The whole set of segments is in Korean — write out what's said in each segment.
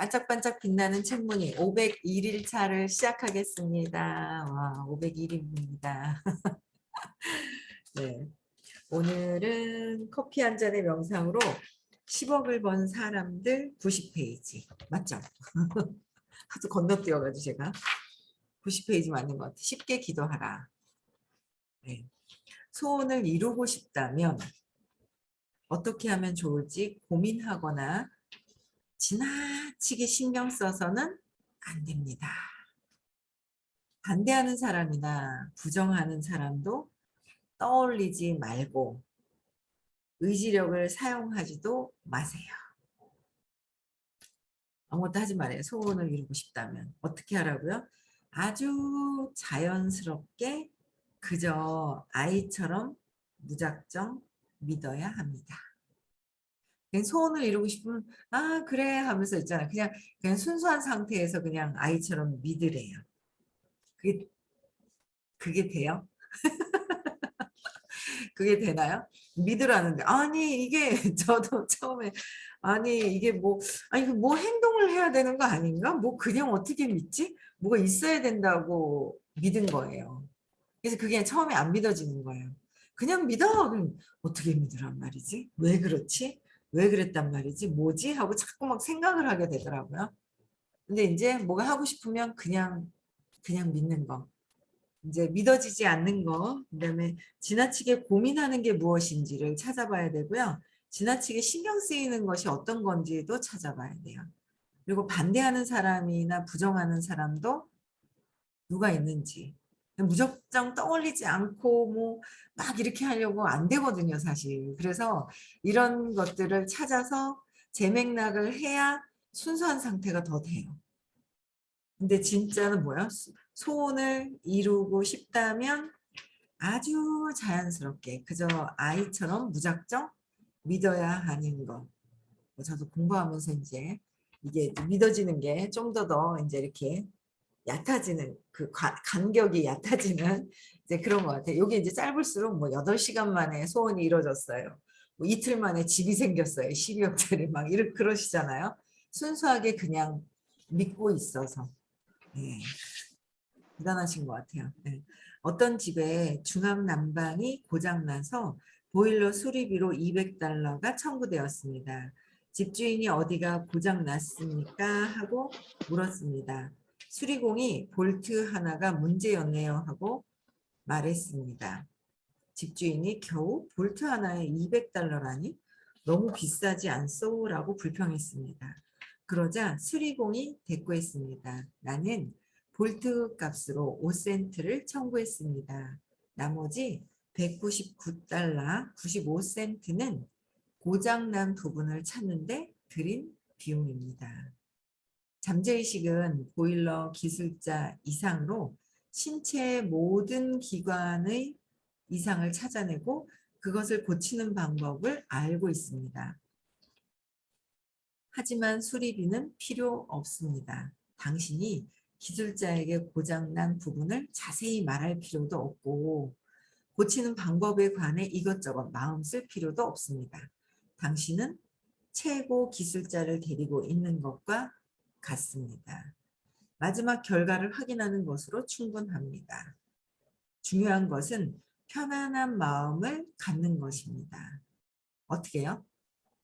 반짝반짝 빛나는 책무늬 501일 차를 시작하겠습니다. 와, 501일입니다. 네. 오늘은 커피 한 잔의 명상으로 10억을 번 사람들 90페이지. 맞죠? 하도 건너뛰어가지고 제가 90페이지 맞는 것 같아요. 쉽게 기도하라. 네. 소원을 이루고 싶다면 어떻게 하면 좋을지 고민하거나 지나치게 신경 써서는 안 됩니다. 반대하는 사람이나 부정하는 사람도 떠올리지 말고 의지력을 사용하지도 마세요. 아무것도 하지 말아요. 소원을 이루고 싶다면. 어떻게 하라고요? 아주 자연스럽게 그저 아이처럼 무작정 믿어야 합니다. 그냥 소원을 이루고 싶으면 아 그래 하면서 있잖아요. 그냥 순수한 상태에서 그냥 아이처럼 믿으래요. 그게 그게 돼요? 그게 되나요? 믿으라는데 아니 이게 저도 처음에 아니 이게 뭐 아니 뭐 행동을 해야 되는 거 아닌가? 뭐 그냥 어떻게 믿지? 뭐가 있어야 된다고 믿은 거예요. 그래서 그게 처음에 안 믿어지는 거예요. 그냥 믿어. 그럼 어떻게 믿으란 말이지? 왜 그렇지? 왜 그랬단 말이지? 뭐지? 하고 자꾸 막 생각을 하게 되더라고요. 근데 이제 뭐가 하고 싶으면 그냥 믿는 거. 이제 믿어지지 않는 거, 그다음에 지나치게 고민하는 게 무엇인지를 찾아봐야 되고요. 지나치게 신경 쓰이는 것이 어떤 건지도 찾아봐야 돼요. 그리고 반대하는 사람이나 부정하는 사람도 누가 있는지. 무작정 떠올리지 않고 뭐 막 이렇게 하려고 안 되거든요, 사실. 그래서 이런 것들을 찾아서 재맥락을 해야 순수한 상태가 더 돼요. 근데 진짜는 뭐야? 소원을 이루고 싶다면 아주 자연스럽게 그저 아이처럼 무작정 믿어야 하는 것. 저도 공부하면서 이제 이게 믿어지는 게 좀 더 이제 이렇게 얕아지는 그 간격이 얕아지는 이제 그런 것 같아요. 여기 이제 짧을수록 뭐 8시간 만에 소원이 이루어졌어요. 뭐 이틀 만에 집이 생겼어요. 12억짜리 막 이렇게 그러시잖아요. 순수하게 그냥 믿고 있어서. 네. 대단하신 것 같아요. 네. 어떤 집에 중앙 난방이 고장나서 보일러 수리비로 200달러가 청구되었습니다. 집주인이 어디가 고장났습니까? 하고 물었습니다. 수리공이 볼트 하나가 문제였네요 하고 말했습니다. 집주인이 겨우 볼트 하나에 200달러라니 너무 비싸지 않소? 라고 불평했습니다. 그러자 수리공이 대꾸했습니다. 나는 볼트 값으로 5센트를 청구했습니다. 나머지 199달러 95센트는 고장난 부분을 찾는데 들인 비용입니다. 잠재의식은 보일러 기술자 이상으로 신체의 모든 기관의 이상을 찾아내고 그것을 고치는 방법을 알고 있습니다. 하지만 수리비는 필요 없습니다. 당신이 기술자에게 고장난 부분을 자세히 말할 필요도 없고 고치는 방법에 관해 이것저것 마음 쓸 필요도 없습니다. 당신은 최고 기술자를 데리고 있는 것과 같습니다. 마지막 결과를 확인하는 것으로 충분합니다. 중요한 것은 편안한 마음을 갖는 것입니다. 어떻게 해요?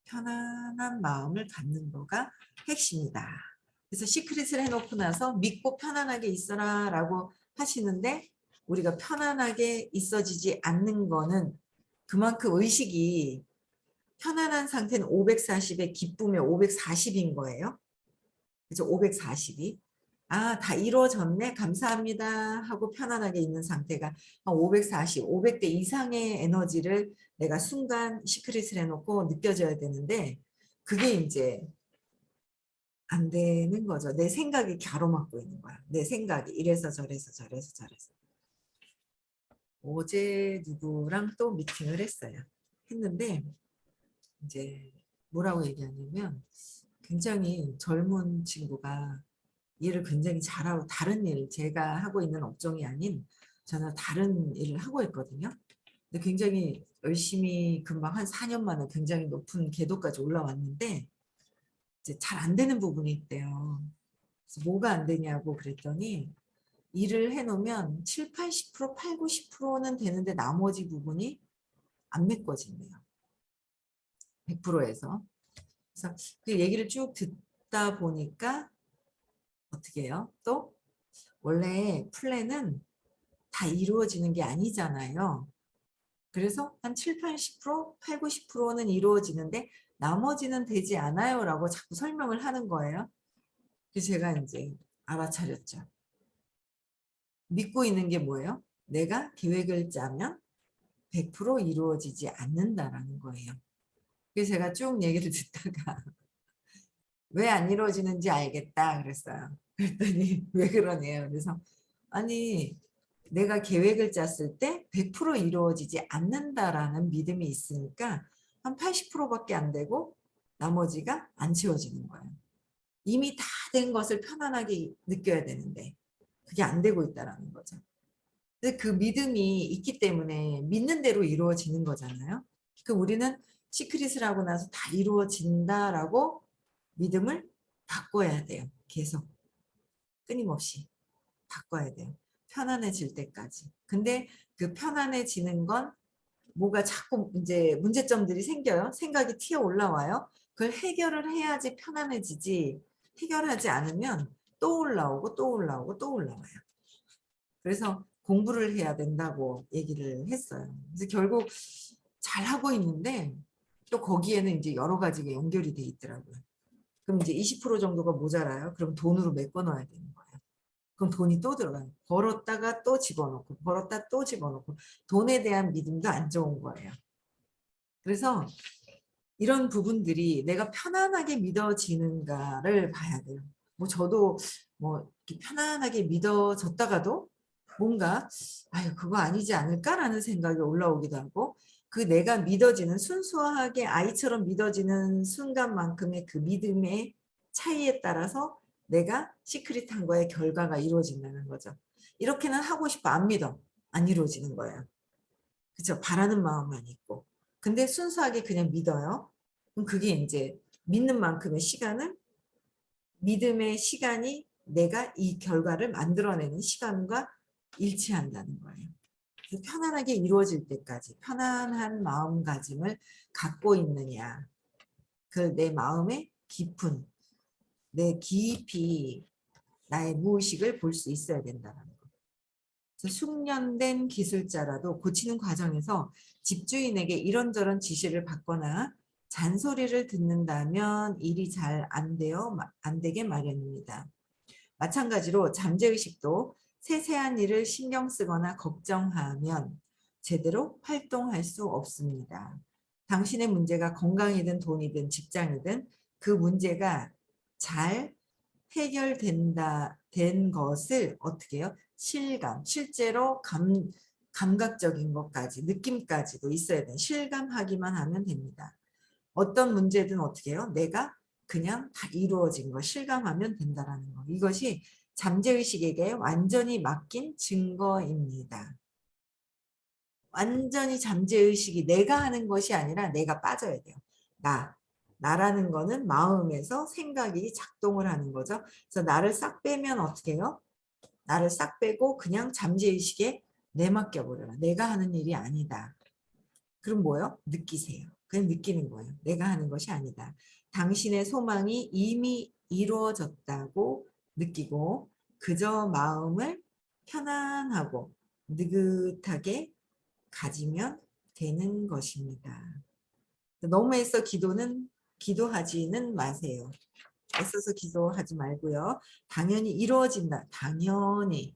편안한 마음을 갖는 거가 핵심이다. 그래서 시크릿을 해놓고 나서 믿고 편안하게 있어라 라고 하시는데 우리가 편안하게 있어지지 않는 거는 그만큼 의식이 편안한 상태는 540에 기쁨이 540인 거예요. 그죠? 540이. 아, 다 이루어졌네. 감사합니다. 하고 편안하게 있는 상태가 540, 500대 이상의 에너지를 내가 순간 시크릿을 해놓고 느껴져야 되는데 그게 이제 안 되는 거죠. 내 생각이 가로막고 있는 거야. 내 생각이 이래서 저래서 저래서 저래서. 어제 누구랑 또 미팅을 했어요. 했는데 이제 뭐라고 얘기하냐면 굉장히 젊은 친구가 일을 굉장히 잘하고 다른 일, 제가 하고 있는 업종이 아닌 저는 다른 일을 하고 있거든요. 근데 굉장히 열심히 금방 한 4년 만에 굉장히 높은 궤도까지 올라왔는데 이제 잘 안 되는 부분이 있대요. 그래서 뭐가 안 되냐고 그랬더니 일을 해놓으면 7, 80%, 8, 90%는 되는데 나머지 부분이 안 메꿔진대요. 100%에서. 그래서 그 얘기를 쭉 듣다 보니까 어떻게 해요? 또 원래 플랜은 다 이루어지는 게 아니잖아요. 그래서 한 7, 80%, 8, 90%는 이루어지는데 나머지는 되지 않아요 라고 자꾸 설명을 하는 거예요. 그래서 제가 이제 알아차렸죠. 믿고 있는 게 뭐예요? 내가 계획을 짜면 100% 이루어지지 않는다라는 거예요. 그래서 제가 쭉 얘기를 듣다가 왜 안 이루어지는지 알겠다 그랬어요. 그랬더니 왜 그러네요. 그래서 아니 내가 계획을 짰을 때 100% 이루어지지 않는다라는 믿음이 있으니까 한 80%밖에 안 되고 나머지가 안 채워지는 거예요. 이미 다 된 것을 편안하게 느껴야 되는데 그게 안 되고 있다라는 거죠. 근데 그 믿음이 있기 때문에 믿는 대로 이루어지는 거잖아요. 그 우리는 시크릿을 하고 나서 다 이루어진다라고 믿음을 바꿔야 돼요. 계속 끊임없이 바꿔야 돼요. 편안해질 때까지. 근데 그 편안해지는 건 뭐가 자꾸 이제 문제점들이 생겨요. 생각이 튀어 올라와요. 그걸 해결을 해야지 편안해지지. 해결하지 않으면 또 올라오고 또 올라오고 또 올라와요. 그래서 공부를 해야 된다고 얘기를 했어요. 그래서 결국 잘하고 있는데 또 거기에는 이제 여러 가지가 연결이 돼 있더라고요. 그럼 이제 20% 정도가 모자라요. 그럼 돈으로 메꿔 넣어야 되는 거예요. 그럼 돈이 또 들어가요. 벌었다가 또 집어넣고 벌었다 또 집어넣고 돈에 대한 믿음도 안 좋은 거예요. 그래서 이런 부분들이 내가 편안하게 믿어지는가를 봐야 돼요. 뭐 저도 뭐 이렇게 편안하게 믿어졌다가도 뭔가 아유 그거 아니지 않을까라는 생각이 올라오기도 하고 그 내가 믿어지는 순수하게 아이처럼 믿어지는 순간만큼의 그 믿음의 차이에 따라서 내가 시크릿한 거의 결과가 이루어진다는 거죠. 이렇게는 하고 싶어 안 믿어. 안 이루어지는 거예요. 그렇죠. 바라는 마음만 있고. 근데 순수하게 그냥 믿어요. 그럼 그게 이제 믿는 만큼의 시간을 믿음의 시간이 내가 이 결과를 만들어내는 시간과 일치한다는 거예요. 그래서 편안하게 이루어질 때까지 편안한 마음가짐을 갖고 있느냐. 그 내 마음의 깊은 내 깊이 나의 무의식을 볼 수 있어야 된다는 거. 그래서 숙련된 기술자라도 고치는 과정에서 집주인에게 이런저런 지시를 받거나 잔소리를 듣는다면 일이 잘 안 되게 마련입니다. 마찬가지로 잠재의식도 세세한 일을 신경 쓰거나 걱정하면 제대로 활동할 수 없습니다. 당신의 문제가 건강이든 돈이든 직장이든 그 문제가 잘 된 것을 어떻게 해요? 실제로 감각적인 것까지, 느낌까지도 있어야 돼. 실감하기만 하면 됩니다. 어떤 문제든 어떻게 해요? 내가 그냥 다 이루어진 거 실감하면 된다라는 거. 이것이 잠재의식에게 완전히 맡긴 증거입니다. 완전히 잠재의식이 내가 하는 것이 아니라 내가 빠져야 돼요. 나라는 거는 마음에서 생각이 작동을 하는 거죠. 그래서 나를 싹 빼면 어떻게 해요? 나를 싹 빼고 그냥 잠재의식에 내맡겨 버려라. 내가 하는 일이 아니다. 그럼 뭐요? 느끼세요. 그냥 느끼는 거예요. 내가 하는 것이 아니다. 당신의 소망이 이미 이루어졌다고 느끼고 그저 마음을 편안하고 느긋하게 가지면 되는 것입니다. 너무 애써 기도하지는 마세요. 애써서 기도하지 말고요. 당연히 이루어진다. 당연히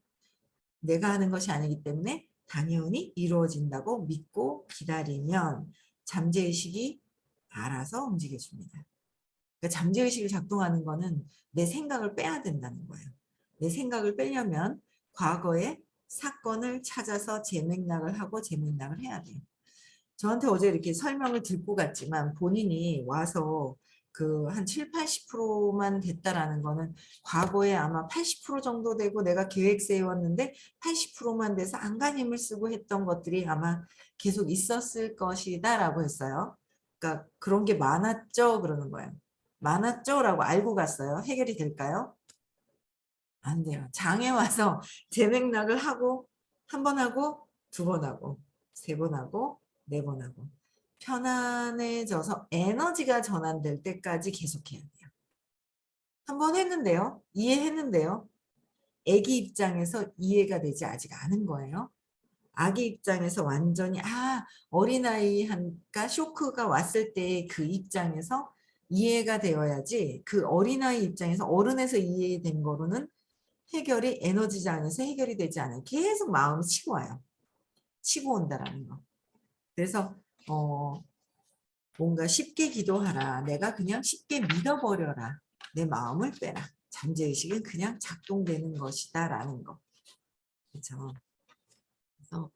내가 하는 것이 아니기 때문에 당연히 이루어진다고 믿고 기다리면 잠재의식이 알아서 움직여줍니다. 그러니까 잠재의식을 작동하는 거는 내 생각을 빼야 된다는 거예요. 내 생각을 빼려면 과거의 사건을 찾아서 재맥락을 하고 재맥락을 해야 돼요. 저한테 어제 이렇게 설명을 듣고 갔지만 본인이 와서 그 한 7, 80%만 됐다라는 거는 과거에 아마 80% 정도 되고 내가 계획 세웠는데 80%만 돼서 안간힘을 쓰고 했던 것들이 아마 계속 있었을 것이다 라고 했어요. 그러니까 그런 게 많았죠 그러는 거예요. 많았죠? 라고 알고 갔어요. 해결이 될까요? 안 돼요. 장에 와서 재맥락을 하고 한 번 하고 두 번 하고 세 번 하고 네 번 하고 편안해져서 에너지가 전환될 때까지 계속해야 돼요. 한 번 했는데요. 이해했는데요. 아기 입장에서 이해가 되지 아직 않은 거예요. 아기 입장에서 완전히 어린아이한가 쇼크가 왔을 때 그 입장에서 이해가 되어야지 그 어린아이 입장에서 어른에서 이해된 거로는 해결이 에너지장에서 해결이 되지 않아요. 계속 마음이 치고 와요. 치고 온다라는 거. 그래서 뭔가 쉽게 기도하라. 내가 그냥 쉽게 믿어버려라. 내 마음을 빼라. 잠재의식은 그냥 작동되는 것이다 라는 거. 그렇죠. 그래서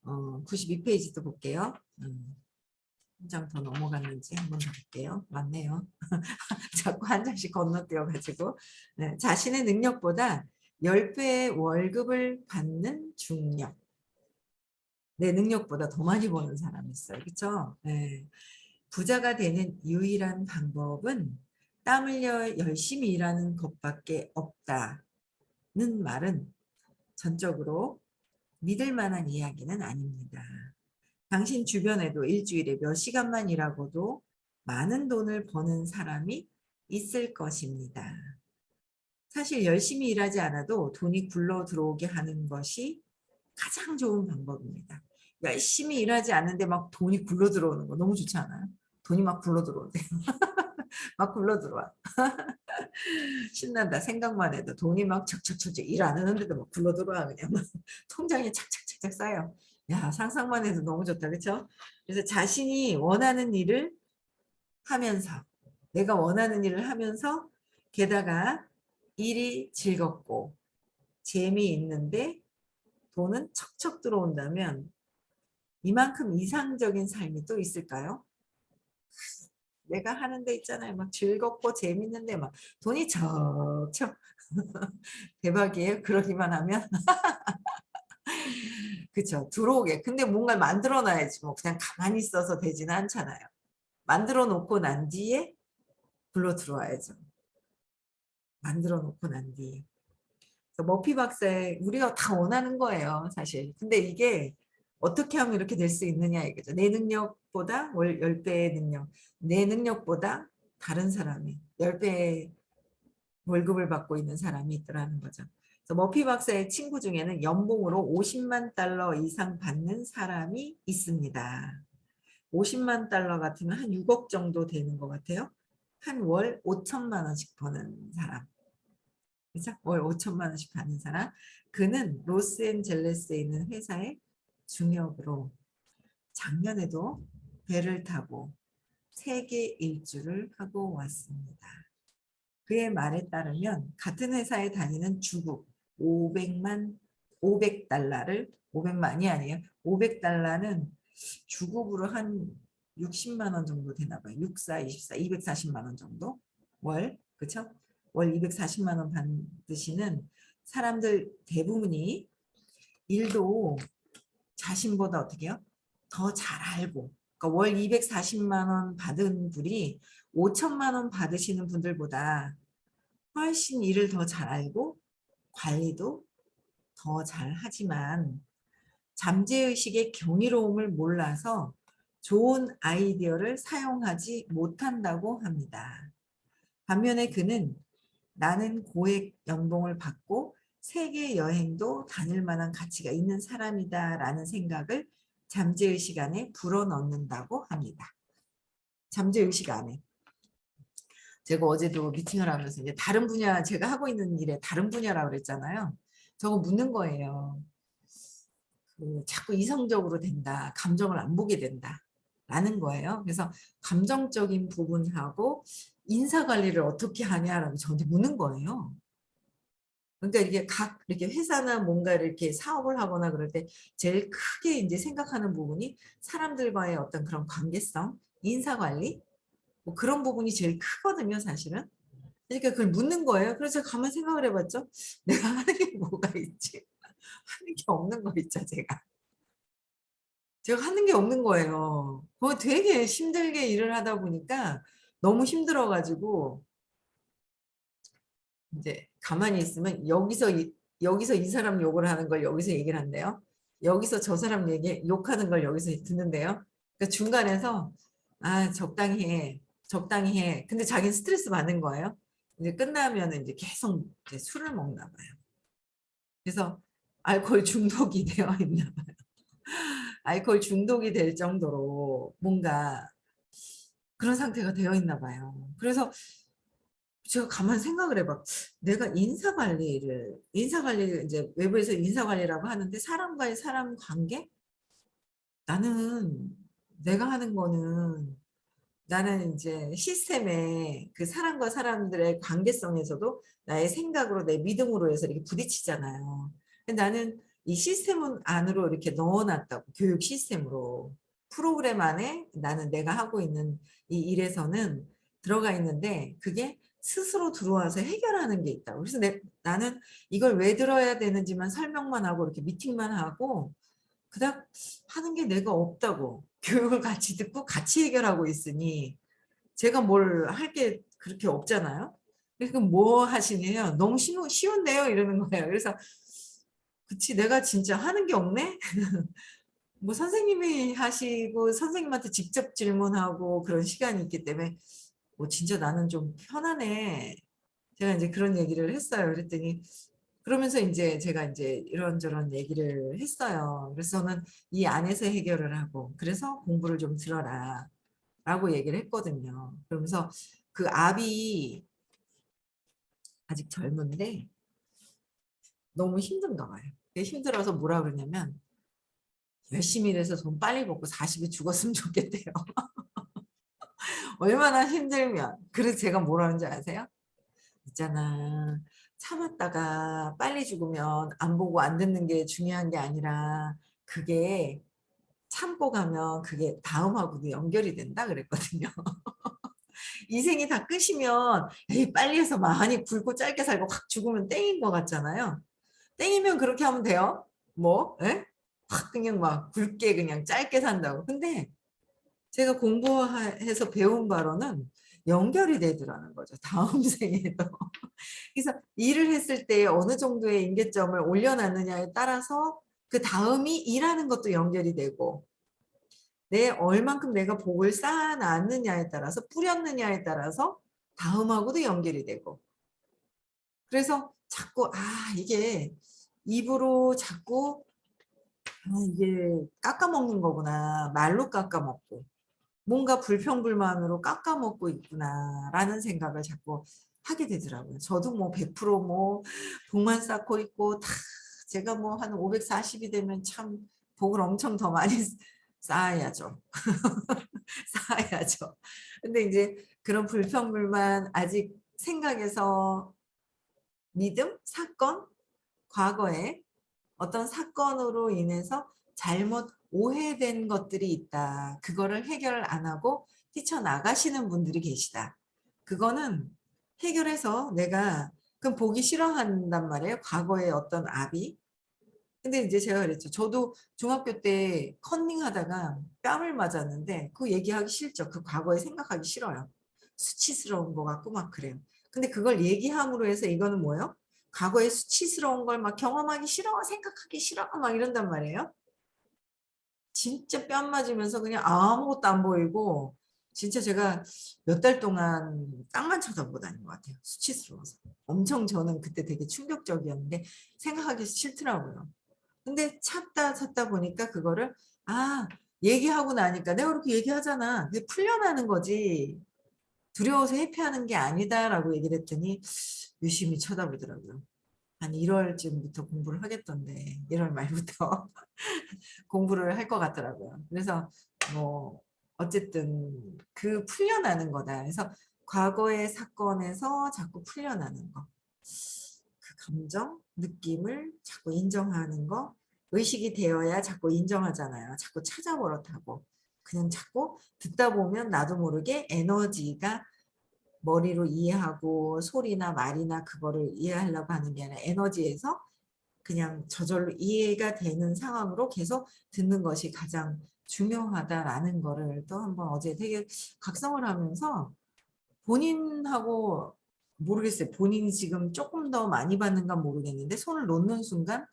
92페이지도 볼게요. 한 장 더 넘어갔는지 한번 더 볼게요. 맞네요. 자꾸 한 장씩 건너뛰어가지고 네, 자신의 능력보다 10배의 월급을 받는 중력. 내 능력보다 더 많이 버는 사람이 있어요. 그렇죠? 네. 부자가 되는 유일한 방법은 땀 흘려 열심히 일하는 것밖에 없다는 말은 전적으로 믿을 만한 이야기는 아닙니다. 당신 주변에도 일주일에 몇 시간만 일하고도 많은 돈을 버는 사람이 있을 것입니다. 사실 열심히 일하지 않아도 돈이 굴러 들어오게 하는 것이 가장 좋은 방법입니다. 열심히 일하지 않는데 막 돈이 굴러 들어오는 거 너무 좋지 않아요? 돈이 막 굴러 들어오대. 막 굴러 들어와. 신난다. 생각만 해도 돈이 막 척척척 일 안 하는데도 막 굴러 들어와 그냥 막 통장에 착착착착 쌓여. 야, 상상만 해도 너무 좋다. 그렇죠? 그래서 자신이 원하는 일을 하면서 내가 원하는 일을 하면서 게다가 일이 즐겁고 재미있는데 돈은 척척 들어온다면 이만큼 이상적인 삶이 또 있을까요? 내가 하는 데 있잖아요. 막 즐겁고 재밌는데 막 돈이 척척 대박이에요. 그러기만 하면 그쵸 들어오게. 근데 뭔가 만들어 놔야지 뭐 그냥 가만히 있어서 되지는 않잖아요. 만들어 놓고 난 뒤에 불러 들어와야죠. 만들어 놓고 난 뒤에. 머피 박사의 우리가 다 원하는 거예요, 사실. 근데 이게 어떻게 하면 이렇게 될 수 있느냐 이거죠. 내 능력보다 월 10배의 능력, 내 능력보다 다른 사람이 10배의 월급을 받고 있는 사람이 있더라는 거죠. 그래서 머피 박사의 친구 중에는 연봉으로 50만 달러 이상 받는 사람이 있습니다. 50만 달러 같으면 한 6억 정도 되는 것 같아요. 한 월 5천만 원씩 버는 사람. 그죠? 월 5천만 원씩 받는 사람. 그는 로스앤젤레스에 있는 회사의 중역으로 작년에도 배를 타고 세계 일주를 하고 왔습니다. 그의 말에 따르면 같은 회사에 다니는 주국 500달러를 500만이 아니에요. 500달러는 주국으로 한 60만 원 정도 되나 봐요. 64, 24, 240만 원 정도 월. 그렇죠? 월 240만 원 받으시는 사람들 대부분이 일도 자신보다 어떻게 해요? 더 잘 알고. 그러니까 월 240만 원 받은 분이 5천만 원 받으시는 분들보다 훨씬 일을 더 잘 알고 관리도 더 잘하지만 잠재의식의 경이로움을 몰라서 좋은 아이디어를 사용하지 못한다고 합니다. 반면에 그는 나는 고액 연봉을 받고 세계 여행도 다닐 만한 가치가 있는 사람이다 라는 생각을 잠재의식 안에 불어넣는다고 합니다. 잠재의식 안에. 제가 어제도 미팅을 하면서 이제 다른 분야, 제가 하고 있는 일에 다른 분야라고 그랬잖아요. 저거 묻는 거예요. 자꾸 이성적으로 된다. 감정을 안 보게 된다. 라는 거예요. 그래서 감정적인 부분하고 인사 관리를 어떻게 하냐라고 저한테 묻는 거예요. 그러니까 이게 이렇게 회사나 뭔가를 이렇게 사업을 하거나 그럴 때 제일 크게 이제 생각하는 부분이 사람들과의 어떤 그런 관계성, 인사 관리, 뭐 그런 부분이 제일 크거든요, 사실은. 그러니까 그걸 묻는 거예요. 그래서 제가 가만 생각을 해봤죠. 내가 하는 게 뭐가 있지? 하는 게 없는 거 있죠, 제가. 제가 하는 게 없는 거예요. 그거 되게 힘들게 일을 하다 보니까 너무 힘들어가지고 이제 가만히 있으면 여기서 이 사람 욕을 하는 걸 여기서 얘기를 한대요. 여기서 저 사람 욕하는 걸 여기서 듣는데요. 그러니까 중간에서 아 적당히 해, 적당히 해. 근데 자기는 스트레스 받는 거예요. 이제 끝나면 이제 계속 이제 술을 먹나 봐요. 그래서 알코올 중독이 되어 있나 봐요. 알코올 중독이 될 정도로 뭔가 그런 상태가 되어 있나 봐요. 그래서 제가 가만 생각을 해봐. 내가 인사 관리를 이제 외부에서 인사 관리라고 하는데 사람과의 사람 관계? 나는 내가 하는 거는 나는 이제 시스템에 그 사람과 사람들의 관계성에서도 나의 생각으로 내 믿음으로 해서 이렇게 부딪히잖아요. 근데 나는 이 시스템 안으로 이렇게 넣어놨다고 교육 시스템으로 프로그램 안에 나는 내가 하고 있는 이 일에서는 들어가 있는데 그게 스스로 들어와서 해결하는 게 있다고. 그래서 나는 이걸 왜 들어야 되는지만 설명만 하고 이렇게 미팅만 하고 그닥 하는 게 내가 없다고. 교육을 같이 듣고 같이 해결하고 있으니 제가 뭘 할 게 그렇게 없잖아요. 그래서 뭐 하시네요. 너무 쉬운데요 이러는 거예요. 그래서 그치 내가 진짜 하는 게 없네. 뭐 선생님이 하시고 선생님한테 직접 질문하고 그런 시간이 있기 때문에 뭐 진짜 나는 좀 편하네. 제가 이제 그런 얘기를 했어요. 그랬더니 그러면서 이제 제가 이제 이런저런 얘기를 했어요. 그래서 저는 이 안에서 해결을 하고 그래서 공부를 좀 들어라 라고 얘기를 했거든요. 그러면서 그 아비 아직 젊은데 너무 힘든가 봐요. 힘들어서 뭐라 그러냐면 열심히 일해서 돈 빨리 벌고 40이 죽었으면 좋겠대요. 얼마나 힘들면. 그래서 제가 뭐라는지 아세요? 있잖아. 참았다가 빨리 죽으면 안 보고 안 듣는 게 중요한 게 아니라 그게 참고 가면 그게 다음하고도 연결이 된다 그랬거든요. 인생이 다 끝이면 에이, 빨리 해서 많이 굵고 짧게 살고 확 죽으면 땡인 것 같잖아요. 땡이면 그렇게 하면 돼요. 뭐, 예? 확 그냥 막 굵게 그냥 짧게 산다고. 근데 제가 공부해서 배운 바로는 연결이 되더라는 거죠. 다음 생에도. 그래서 일을 했을 때 어느 정도의 임계점을 올려놨느냐에 따라서 그 다음이 일하는 것도 연결이 되고 내 얼만큼 내가 복을 쌓아놨느냐에 따라서 뿌렸느냐에 따라서 다음하고도 연결이 되고 그래서 자꾸 이게 입으로 자꾸 이게 깎아먹는 거구나 말로 깎아먹고 뭔가 불평불만으로 깎아먹고 있구나라는 생각을 자꾸 하게 되더라고요. 저도 뭐 100%뭐 복만 쌓고 있고 다 제가 뭐 한 540이 되면 참 복을 엄청 더 많이 쌓아야죠. 쌓아야죠. 근데 이제 그런 불평불만 아직 생각에서 믿음, 사건, 과거에 어떤 사건으로 인해서 잘못 오해된 것들이 있다. 그거를 해결을 안 하고 뛰쳐나가시는 분들이 계시다. 그거는 해결해서 내가 그럼 보기 싫어한단 말이에요. 과거의 어떤 압이. 근데 이제 제가 그랬죠. 저도 중학교 때 컨닝 하다가 뺨을 맞았는데 그 얘기하기 싫죠. 그 과거에 생각하기 싫어요. 수치스러운 것 같고 막 그래요. 근데 그걸 얘기함으로 해서 이거는 뭐예요? 과거에 수치스러운 걸 막 경험하기 싫어, 생각하기 싫어, 막 이런단 말이에요. 진짜 뺨 맞으면서 그냥 아무것도 안 보이고 진짜 제가 몇 달 동안 땅만 쳐다보고 다닌 것 같아요. 수치스러워서. 엄청 저는 그때 되게 충격적이었는데 생각하기 싫더라고요. 근데 찾다 보니까 그거를 얘기하고 나니까 내가 그렇게 얘기하잖아. 그게 풀려나는 거지. 두려워서 회피하는 게 아니다라고 얘기를 했더니 유심히 쳐다보더라고요. 한 1월쯤부터 공부를 하겠던데 1월 말부터 공부를 할 것 같더라고요. 그래서 뭐 어쨌든 그 풀려나는 거다. 그래서 과거의 사건에서 자꾸 풀려나는 거. 그 감정, 느낌을 자꾸 인정하는 거. 의식이 되어야 자꾸 인정하잖아요. 자꾸 찾아버릇하고. 그냥 자꾸 듣다 보면 나도 모르게 에너지가 머리로 이해하고 소리나 말이나 그거를 이해하려고 하는 게 아니라 에너지에서 그냥 저절로 이해가 되는 상황으로 계속 듣는 것이 가장 중요하다라는 거를 또 한번 어제 되게 각성을 하면서 본인하고 모르겠어요. 본인이 지금 조금 더 많이 받는가 모르겠는데 손을 놓는 순간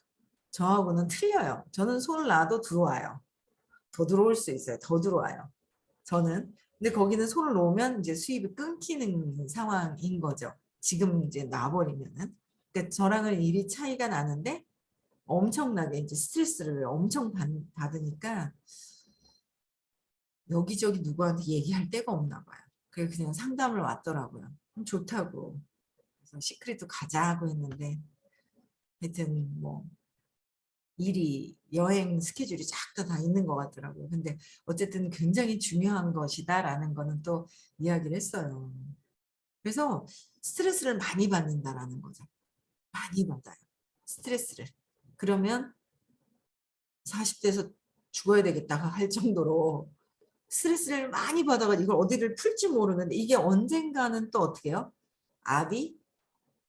저하고는 틀려요. 저는 손을 놔도 들어와요. 더 들어올 수 있어요. 더 들어와요. 저는. 근데 거기는 손을 놓으면 이제 수입이 끊기는 상황인 거죠. 지금 이제 놔버리면은. 그러니까 저랑은 일이 차이가 나는데 엄청나게 이제 스트레스를 엄청 받으니까 여기저기 누구한테 얘기할 데가 없나 봐요. 그래서 그냥 상담을 왔더라고요. 좋다고. 그래서 시크릿도 가자고 했는데 하여튼 뭐 일이 여행 스케줄이 쫙 다 있는 것 같더라고요. 근데 어쨌든 굉장히 중요한 것이다라는 거는 또 이야기를 했어요. 그래서 스트레스를 많이 받는다라는 거죠. 많이 받아요. 스트레스를. 그러면 40대에서 죽어야 되겠다 할 정도로 스트레스를 많이 받아가지고 이걸 어디를 풀지 모르는데 이게 언젠가는 또 어떻게 해요? 압이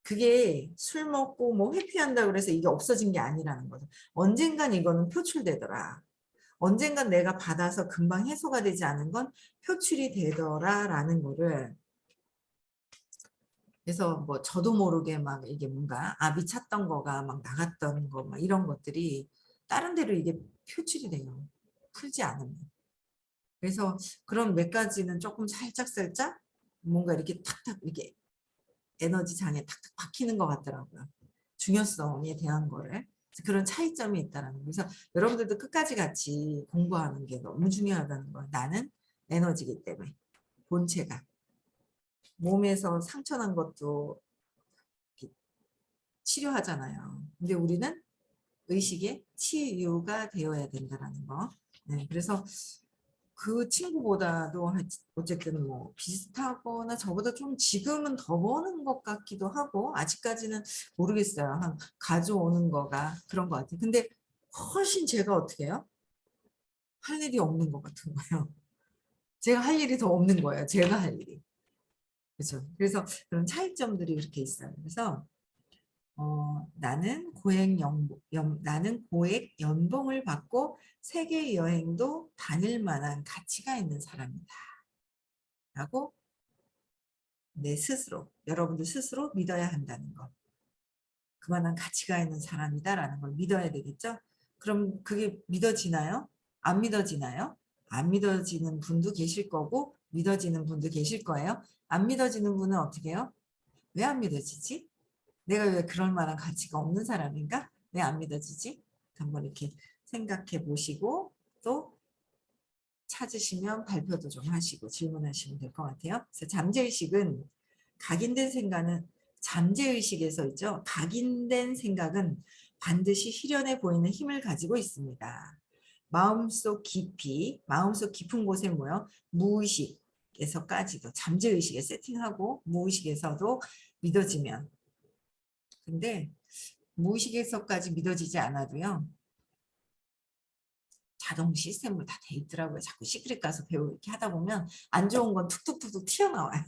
그게 술 먹고 뭐 회피한다 그래서 이게 없어진 게 아니라는 거죠. 언젠간 이거는 표출되더라. 언젠간 내가 받아서 금방 해소가 되지 않은 건 표출이 되더라라는 거를 그래서 뭐 저도 모르게 막 이게 뭔가 압이 찼던 거가 막 나갔던 거 막 이런 것들이 다른 데로 이게 표출이 돼요. 풀지 않으면. 그래서 그런 몇 가지는 조금 살짝살짝 뭔가 이렇게 탁탁 이렇게 에너지 장에 탁탁 박히는 것 같더라고요. 중요성에 대한 거를. 그런 차이점이 있다는 거. 그래서 여러분들도 끝까지 같이 공부하는 게 너무 중요하다는 거예요. 나는 에너지이기 때문에. 본체가. 몸에서 상처 난 것도 치료하잖아요. 근데 우리는 의식의 치유가 되어야 된다는 거. 네, 그래서 그 친구보다도 어쨌든 뭐 비슷하거나 저보다 좀 지금은 더 버는 것 같기도 하고 아직까지는 모르겠어요. 한 가져오는 거가 그런 것 같아요. 근데 훨씬 제가 어떻게 해요? 할 일이 없는 것 같은 거예요. 제가 할 일이 더 없는 거예요. 제가 할 일이. 그렇죠. 그래서 그런 차이점들이 이렇게 있어요. 그래서 나는 고액 연봉을 받고 세계 여행도 다닐 만한 가치가 있는 사람이다. 라고 내 스스로, 여러분들 스스로 믿어야 한다는 거. 그만한 가치가 있는 사람이다라는 걸 믿어야 되겠죠? 그럼 그게 믿어지나요? 안 믿어지나요? 안 믿어지는 분도 계실 거고 믿어지는 분도 계실 거예요. 안 믿어지는 분은 어떻게 해요? 왜 안 믿어지지? 내가 왜 그럴 만한 가치가 없는 사람인가? 왜 안 믿어지지? 한번 이렇게 생각해 보시고 또 찾으시면 발표도 좀 하시고 질문하시면 될 것 같아요. 그래서 잠재의식은 각인된 생각은 잠재의식에서 있죠. 각인된 생각은 반드시 실현해 보이는 힘을 가지고 있습니다. 마음속 깊은 곳에 모여 무의식에서까지도 잠재의식에 세팅하고 무의식에서도 믿어지면 근데 무의식에서까지 믿어지지 않아도요. 자동 시스템으로 다 돼 있더라고요. 자꾸 시크릿 가서 배우고 이렇게 하다 보면 안 좋은 건 툭툭툭툭 튀어나와요.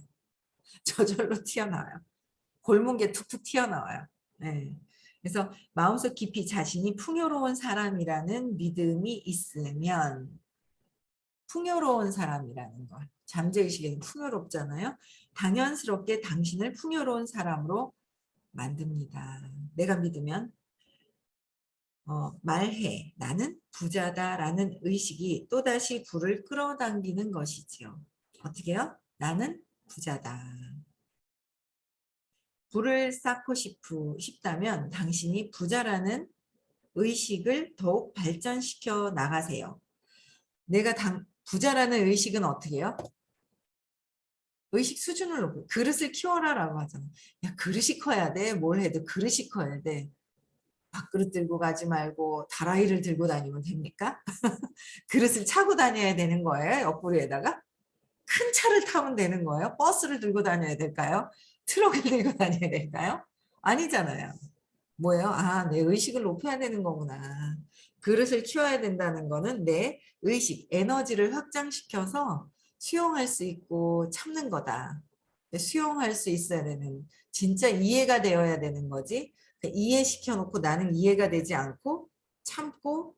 저절로 튀어나와요. 골문 게 툭툭 튀어나와요. 네. 그래서 마음속 깊이 자신이 풍요로운 사람이라는 믿음이 있으면 풍요로운 사람이라는 걸 잠재의식에는 풍요롭잖아요. 당연스럽게 당신을 풍요로운 사람으로 만듭니다. 내가 믿으면 말해 나는 부자다라는 의식이 또다시 부를 끌어당기는 것이지요. 어떻게요? 나는 부자다. 부를 쌓고 싶다면 당신이 부자라는 의식을 더욱 발전시켜 나가세요. 내가 부자라는 의식은 어떻게 해요? 의식 수준을 높여 그릇을 키워라라고 하잖아. 야 그릇이 커야 돼. 뭘 해도 그릇이 커야 돼. 밥그릇 들고 가지 말고 다라이를 들고 다니면 됩니까? 그릇을 차고 다녀야 되는 거예요. 옆구리에다가. 큰 차를 타면 되는 거예요. 버스를 들고 다녀야 될까요? 트럭을 들고 다녀야 될까요? 아니잖아요. 뭐예요? 아, 내 의식을 높여야 되는 거구나. 그릇을 키워야 된다는 거는 내 의식, 에너지를 확장시켜서 수용할 수 있고 참는 거다. 수용할 수 있어야 되는, 진짜 이해가 되어야 되는 거지. 이해시켜 놓고 나는 이해가 되지 않고 참고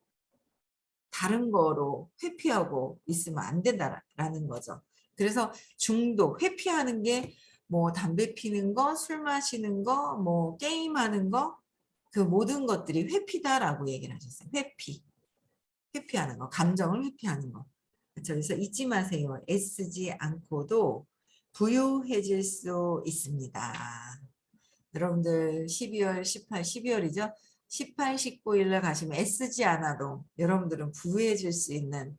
다른 거로 회피하고 있으면 안 된다라는 거죠. 그래서 중독, 회피하는 게 뭐 담배 피는 거, 술 마시는 거, 뭐 게임하는 거, 그 모든 것들이 회피다라고 얘기를 하셨어요. 회피하는 거, 감정을 회피하는 거. 그렇죠? 그래서 잊지 마세요. 애쓰지 않고도 부유해질 수 있습니다. 여러분들 12월 18, 12월이죠? 18, 19일날 가시면 애쓰지 않아도 여러분들은 부유해질 수 있는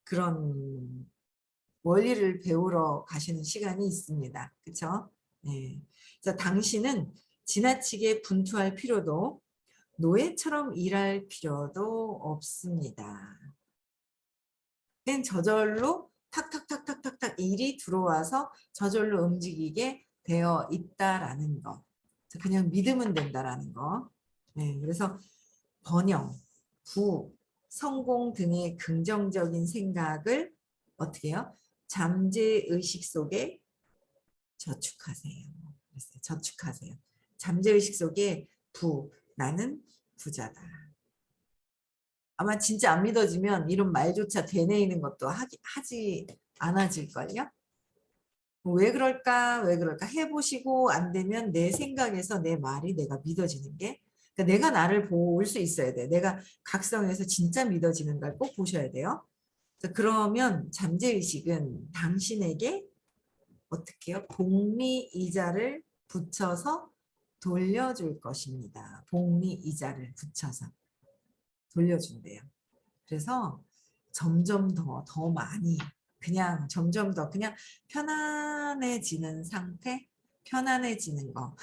그런 원리를 배우러 가시는 시간이 있습니다. 그렇죠? 네. 그래서 당신은 지나치게 분투할 필요도 노예처럼 일할 필요도 없습니다. 그냥 저절로 탁탁탁탁탁탁 일이 들어와서 저절로 움직이게 되어 있다라는 거. 그냥 믿으면 된다라는 거. 네, 그래서 번영, 부, 성공 등의 긍정적인 생각을 어떻게 해요? 잠재의식 속에 저축하세요. 저축하세요. 잠재의식 속에 나는 부자다. 아마 진짜 안 믿어지면 이런 말조차 되뇌이는 것도 하지 않아질걸요? 왜 그럴까? 왜 그럴까? 해보시고 안 되면 내 생각에서 내 말이 내가 믿어지는 게 그러니까 내가 나를 볼 수 있어야 돼. 내가 각성해서 진짜 믿어지는 걸 꼭 보셔야 돼요. 그러면 잠재의식은 당신에게 어떻게 해요? 복리이자를 붙여서 돌려줄 것입니다. 복리이자를 붙여서 돌려준대요. 그래서 점점 더 많이 그냥 점점 더 그냥 편안해지는 상태, 편안해지는 거,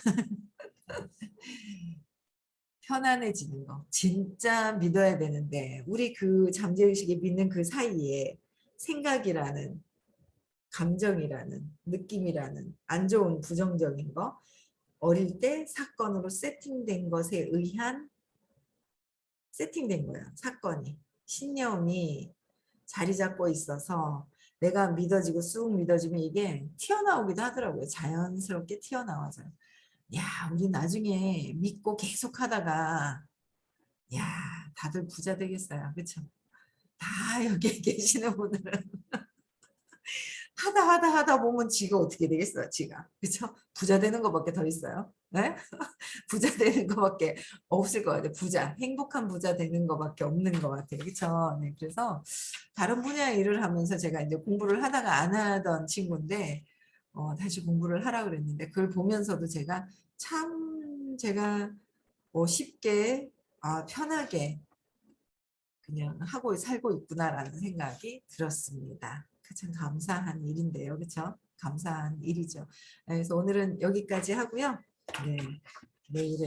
편안해지는 거 진짜 믿어야 되는데 우리 그 잠재의식이 믿는 그 사이에 생각이라는 감정이라는 느낌이라는 안 좋은 부정적인 거 어릴 때 사건으로 세팅된 것에 의한 세팅된 거예요. 사건이 신념이 자리 잡고 있어서 내가 믿어지고 쑥 믿어지면 이게 튀어나오기도 하더라고요. 자연스럽게 튀어나와서요. 야, 우리 나중에 믿고 계속 하다가 야, 다들 부자 되겠어요. 그렇죠? 다 여기 계시는 분들은 하다 보면 지가 어떻게 되겠어요, 지가. 그렇죠? 부자 되는 것밖에 더 있어요. 네? 부자 되는 것밖에 없을 것 같아요. 행복한 부자 되는 것밖에 없는 것 같아요. 그렇죠? 네, 그래서 다른 분야의 일을 하면서 제가 이제 공부를 하다가 안 하던 친구인데 다시 공부를 하라 그랬는데 그걸 보면서도 제가 쉽게 편하게 그냥 하고 살고 있구나라는 생각이 들었습니다. 참 감사한 일인데요. 그렇죠? 감사한 일이죠. 그래서 오늘은 여기까지 하고요. 네, 내일은